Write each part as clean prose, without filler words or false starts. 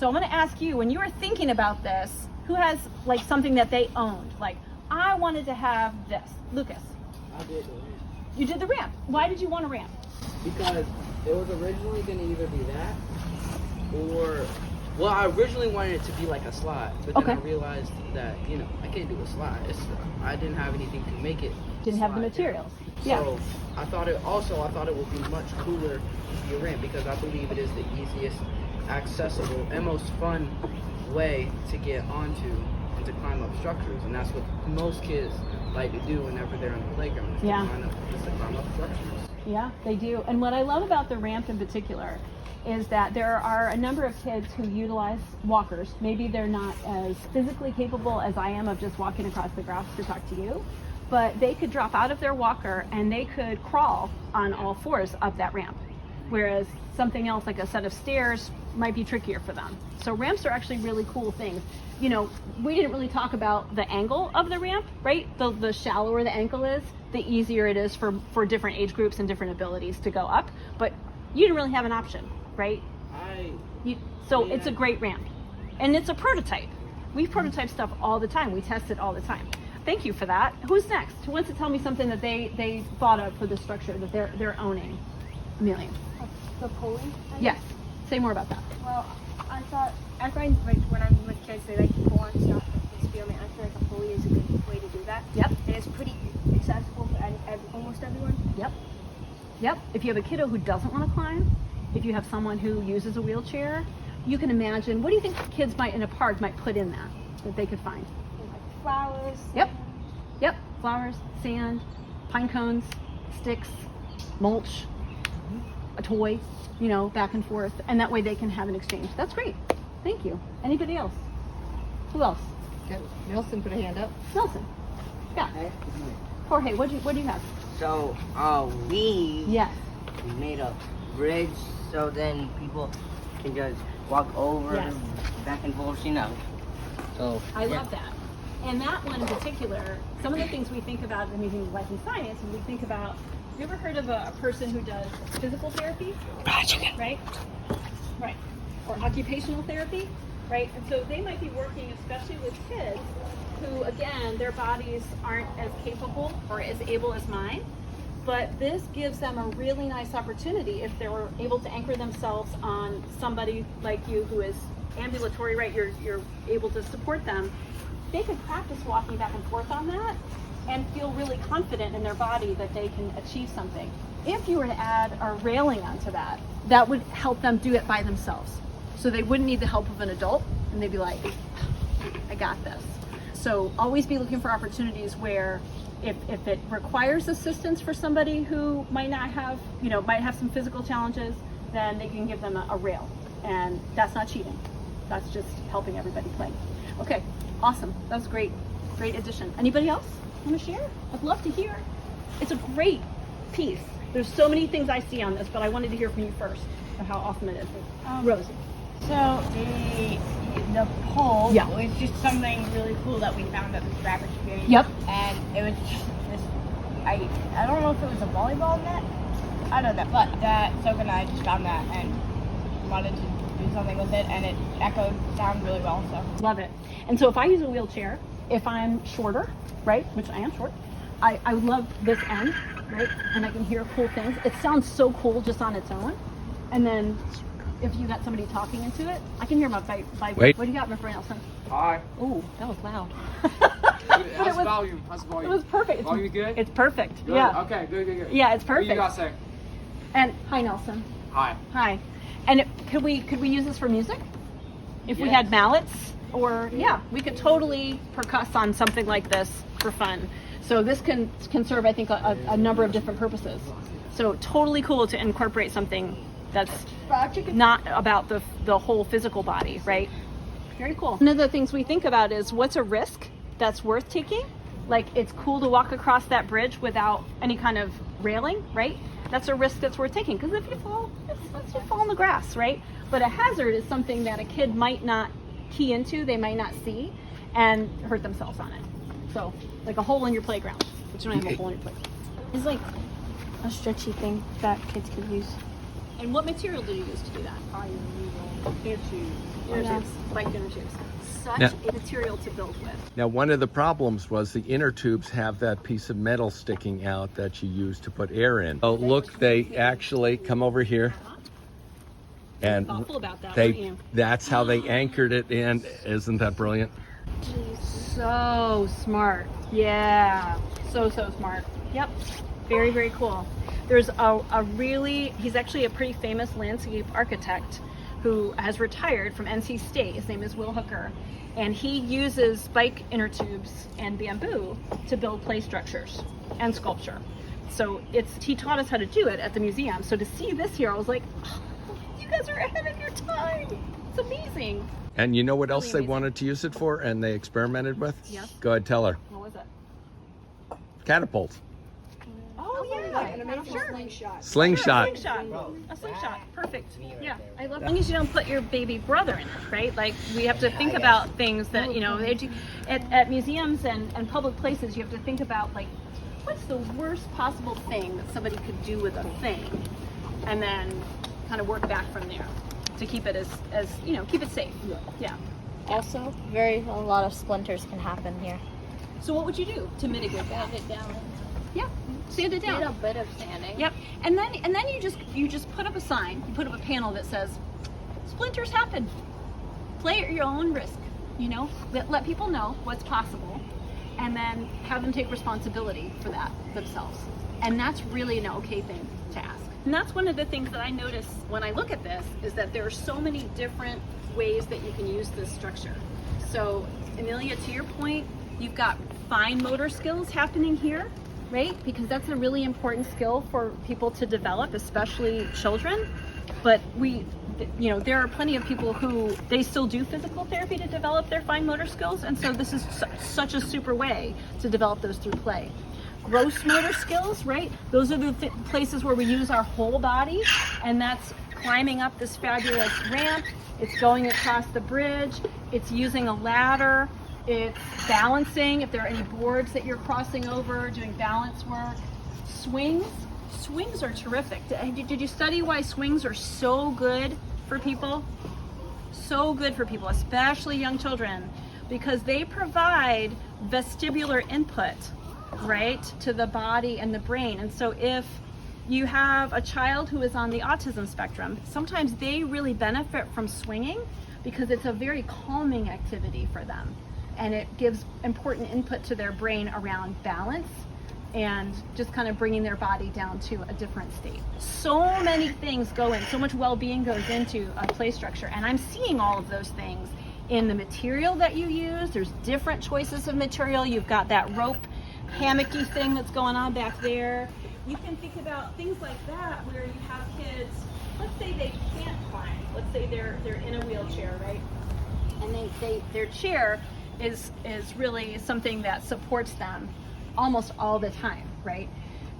So I'm going to ask you, when you were thinking about this, who has like something that they owned? Like, I wanted to have this. Lucas. I did the ramp. You did the ramp. Why did you want a ramp? Because it was originally going to either be that or, well, I originally wanted it to be like a slide, but then I realized that, you know, I can't do a slide. I didn't have anything to make it. Didn't have the materials. Yeah. So I thought it would be much cooler to be a ramp because I believe it is the easiest, accessible, and most fun way to get onto and to climb up structures, and that's what most kids like to do whenever they're on the playground. Is to climb up structures. Yeah, they do. And what I love about the ramp in particular is that there are a number of kids who utilize walkers. Maybe they're not as physically capable as I am of just walking across the grass to talk to you, but they could drop out of their walker and they could crawl on all fours up that ramp. Whereas something else like a set of stairs might be trickier for them. So ramps are actually really cool things. You know, we didn't really talk about the angle of the ramp, right? The shallower the ankle is, the easier it is for different age groups and different abilities to go up. But you didn't really have an option, right? It's a great ramp. And it's a prototype. We prototype stuff all the time. We test it all the time. Thank you for that. Who's next? Who wants to tell me something that they thought of for the structure that they're owning? Amelia. The pulley? Yes. Say more about that. Well, I find like when I'm with kids, they like to pull on stuff and feel me. I feel like a pulley is a good way to do that. Yep. And it's pretty accessible for almost everyone. Yep. Yep. If you have a kiddo who doesn't want to climb, if you have someone who uses a wheelchair, you can imagine, what do you think kids in a park might put in that they could find? Like flowers. Yep. Yep. Flowers, sand, pine cones, sticks, mulch, a toy, you know, back and forth. And that way they can have an exchange. That's great. Thank you. Anybody else? Who else? Nelson put a hand up. Nelson. Yeah. Jorge, what do you have? So, we Yes. made a bridge so then people can just walk over back and forth, you know. So I love that. And that one in particular, some of the things we think about in using life and science, and we think about, have you ever heard of a person who does physical therapy? Right? Right. Or occupational therapy, right? And so they might be working especially with kids who, again, their bodies aren't as capable or as able as mine. But this gives them a really nice opportunity if they were able to anchor themselves on somebody like you who is ambulatory, right? You're able to support them. They could practice walking back and forth on that and feel really confident in their body that they can achieve something. If you were to add a railing onto that, that would help them do it by themselves. So they wouldn't need the help of an adult, and they'd be like, I got this. So always be looking for opportunities where if it requires assistance for somebody who might not have, might have some physical challenges, then they can give them a rail. And that's not cheating. That's just helping everybody play. Okay, awesome. That's great. Great addition. Anybody else want to share? I'd love to hear. It's a great piece. There's so many things I see on this, but I wanted to hear from you first of how awesome it is. Rosie. So the pole Yeah. was just something really cool that we found at this rabbit experience. Yep. And it was just this, I don't know if it was a volleyball net. I don't know, but Soka and I just found that and wanted to do something with it, and it echoed sound really well. So Love it. And so if I use a wheelchair, if I'm shorter, right, which I am short, I would love this end, right, and I can hear cool things. It sounds so cool just on its own. And then if you got somebody talking into it, I can hear my vibe. Wait. What do you got, Mr. Nelson? Hi. Ooh, that was loud. How's the volume? How's the It volume? was perfect. Volume good? It's perfect. Good. Yeah. Okay, good. Yeah, it's What perfect. you got to say? And hi, Nelson. Hi. Hi. And could we use this for music? If we Yes. had mallets, or we could totally percuss on something like this for fun. So this can serve, I think, a number of different purposes. So totally cool to incorporate something that's not about the whole physical body, right? Very cool. One of the things we think about is what's a risk that's worth taking? Like, it's cool to walk across that bridge without any kind of railing, right? That's a risk that's worth taking, because if you fall, you fall in the grass, right? But a hazard is something that a kid might not key into, they might not see, and hurt themselves on it. So, like a hole in your playground, but you don't have a hole in your playground. It's like a stretchy thing that kids could use. And what material do you use to do that? Inner tubes, bike inner tubes. Such Now- a material to build with. Now, one of the problems was the inner tubes have that piece of metal sticking out that you use to put air in. Oh, look, they actually come over here. And Thoughtful about that, weren't you? that's how they anchored it in. Isn't that brilliant? So smart. Yeah. So smart. Yep. Very, very cool. There's he's actually a pretty famous landscape architect who has retired from NC State. His name is Will Hooker. And he uses bike inner tubes and bamboo to build play structures and sculpture. So he taught us how to do it at the museum. So to see this here, I was like, oh, you guys are ahead of your time. It's amazing. And you know what else Really they amazing. wanted to use it for and they experimented with? Yes. Go ahead, tell her. What was it? Catapult. Oh, yeah. Sure. Slingshot. A slingshot. Perfect. Yeah. I love as long as you don't put your baby brother in it, right? Like we have to think about things that, at museums and public places, you have to think about like, what's the worst possible thing that somebody could do with a thing? And then kind of work back from there to keep it as keep it safe. Yeah. Also, a lot of splinters can happen here. So what would you do to mitigate that? Sand it down. Yeah. Sand it down. Did a bit of sanding. Yep. And then you just put up a sign, you put up a panel that says, splinters happen. Play at your own risk, let people know what's possible and then have them take responsibility for that themselves. And that's really an okay thing to ask. And that's one of the things that I notice when I look at this is that there are so many different ways that you can use this structure. So Amelia, to your point, you've got fine motor skills happening here, right? Because that's a really important skill for people to develop, especially children. But there are plenty of people who they still do physical therapy to develop their fine motor skills. And so this is such a super way to develop those through play. Gross motor skills, right? Those are the places where we use our whole body, and that's climbing up this fabulous ramp. It's going across the bridge. It's using a ladder. It's balancing, if there are any boards that you're crossing over, doing balance work. Swings are terrific. Did you study why swings are so good for people? So good for people, especially young children, because they provide vestibular input, right, to the body and the brain. And so if you have a child who is on the autism spectrum, sometimes they really benefit from swinging because it's a very calming activity for them. And it gives important input to their brain around balance and just kind of bringing their body down to a different state. So many things go in, so much well-being goes into a play structure. And I'm seeing all of those things in the material that you use. There's different choices of material. You've got that rope hammocky thing that's going on back there. You can think about things like that where you have kids, let's say they can't climb. Let's say they're in a wheelchair, right? And their chair is really something that supports them almost all the time, right?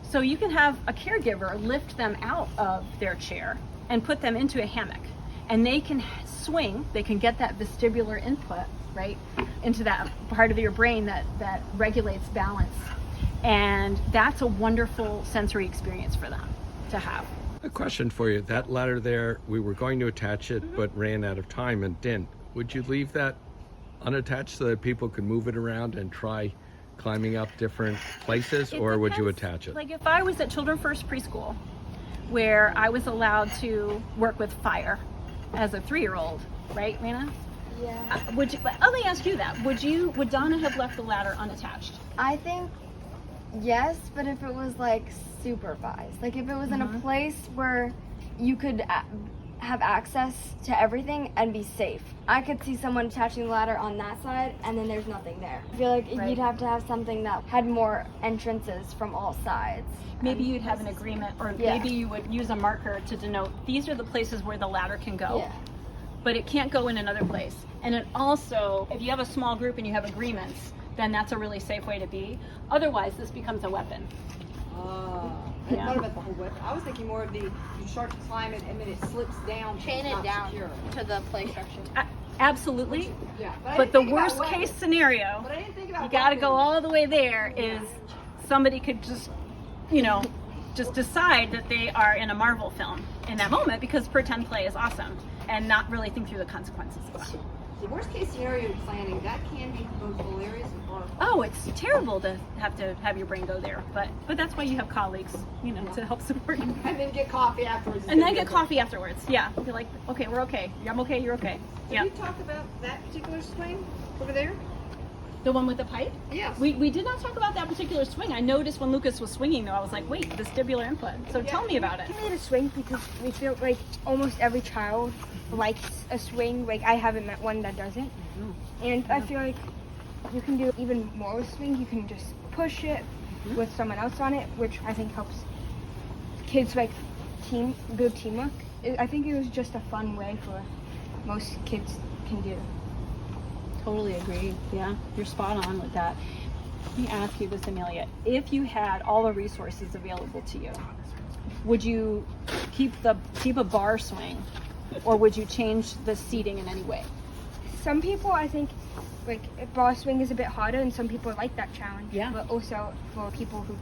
So you can have a caregiver lift them out of their chair and put them into a hammock, and they can swing. They can get that vestibular input, right, into that part of your brain that regulates balance, and that's a wonderful sensory experience for them to have. A question for you. That ladder there, we were going to attach it, but ran out of time and didn't. Would you leave that unattached so that people could move it around and try climbing up different places, or would you attach it? Like if I was at Children First Preschool, where I was allowed to work with fire as a 3-year-old, right, Rena? Yeah. Let me ask you that. Would Donna have left the ladder unattached? I think yes, but if it was like supervised, like if it was in a place where you could have access to everything and be safe. I could see someone attaching the ladder on that side and then there's nothing there. I feel like you'd have to have something that had more entrances from all sides. Maybe you'd have an agreement, or maybe you would use a marker to denote these are the places where the ladder can go. Yeah. But it can't go in another place. And it also, if you have a small group and you have agreements, then that's a really safe way to be. Otherwise, this becomes a weapon. I thought about the whole whip. I was thinking more of you start to climb it and then it slips down. Chain it down to the play structure. Absolutely. Yeah, But the worst case scenario, But I didn't think about you got to go weapons. all the way there, is somebody could just, just decide that they are in a Marvel film in that moment because pretend play is awesome and not really think through the consequences as well. The worst case scenario planning, that can be both hilarious and horrible. Oh, it's terrible to have your brain go there, but that's why you have colleagues, you know, to help support you. And then get coffee afterwards. And then get coffee afterwards. Yeah, you're like, okay, we're okay. I'm okay. You're okay. Did Yeah. we talk about that particular swing over there? The one with the pipe? Yes. We did not talk about that particular swing. I noticed when Lucas was swinging, though, I was like, wait, vestibular input. So tell me about it. We made a swing because we feel like almost every child likes a swing. Like I haven't met one that doesn't. And I feel like you can do even more with swing. You can just push it with someone else on it, which I think helps kids like build teamwork. I think it was just a fun way for most kids can do. Totally agree. Yeah, you're spot on with that. Let me ask you this, Amelia. If you had all the resources available to you, would you keep a bar swing, or would you change the seating in any way? Some people, I think, like bar swing is a bit harder, and some people like that challenge. Yeah. But also for people who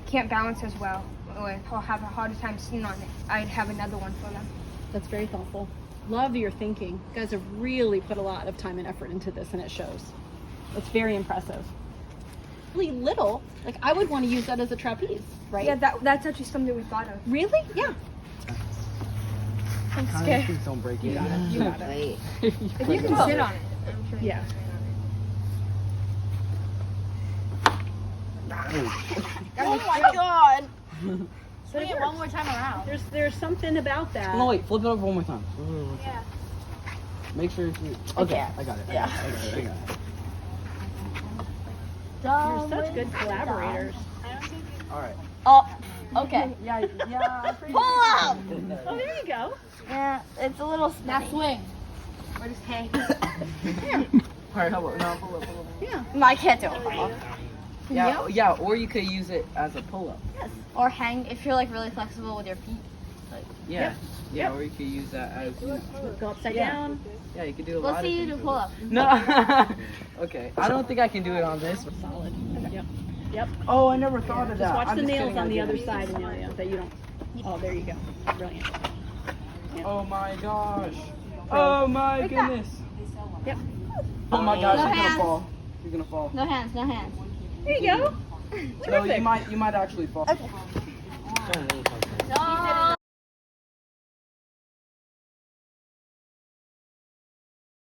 can't balance as well or have a harder time sitting on it, I'd have another one for them. That's very thoughtful. Love your thinking. You guys have really put a lot of time and effort into this, and it shows. It's very impressive. Really little. Like I would want to use that as a trapeze, right? Yeah, that's actually something we thought of. Really? Yeah. I'm scared. Please don't break it. You got it. You got it. If you can sit on it, I'm sure. Yeah. Oh my god! Swing it one more time around. There's something about that. No, wait, flip it over one more time. Yeah. Make sure it's okay. can't. I got it. Yeah. I got it. You're such good collaborators. All right. Oh, okay. Yeah. Pull up! Oh, there you go. Yeah, it's a little Now snap. swing. Or just hang. All right. How about no? Pull up. Yeah. No, I can't do it. Yeah. Or you could use it as a pull-up. Or hang if you're like really flexible with your feet. Yeah. Yeah. Or you could use that as. Go upside Yeah. down. Yeah. You could do a We'll lot see of you do things. pull up. No. Okay. I don't think I can do it on this. Solid. Yep. Yep. Oh, I never thought of that. Just watch I'm the just nails kidding, on I the did other it. side, Amelia, that you don't. Oh, there you go. Brilliant. Oh my gosh. Oh my goodness. Yep. Oh my gosh, No you're hands. gonna fall. You're gonna fall. No hands, no hands. There you go. No, you might actually fall. No.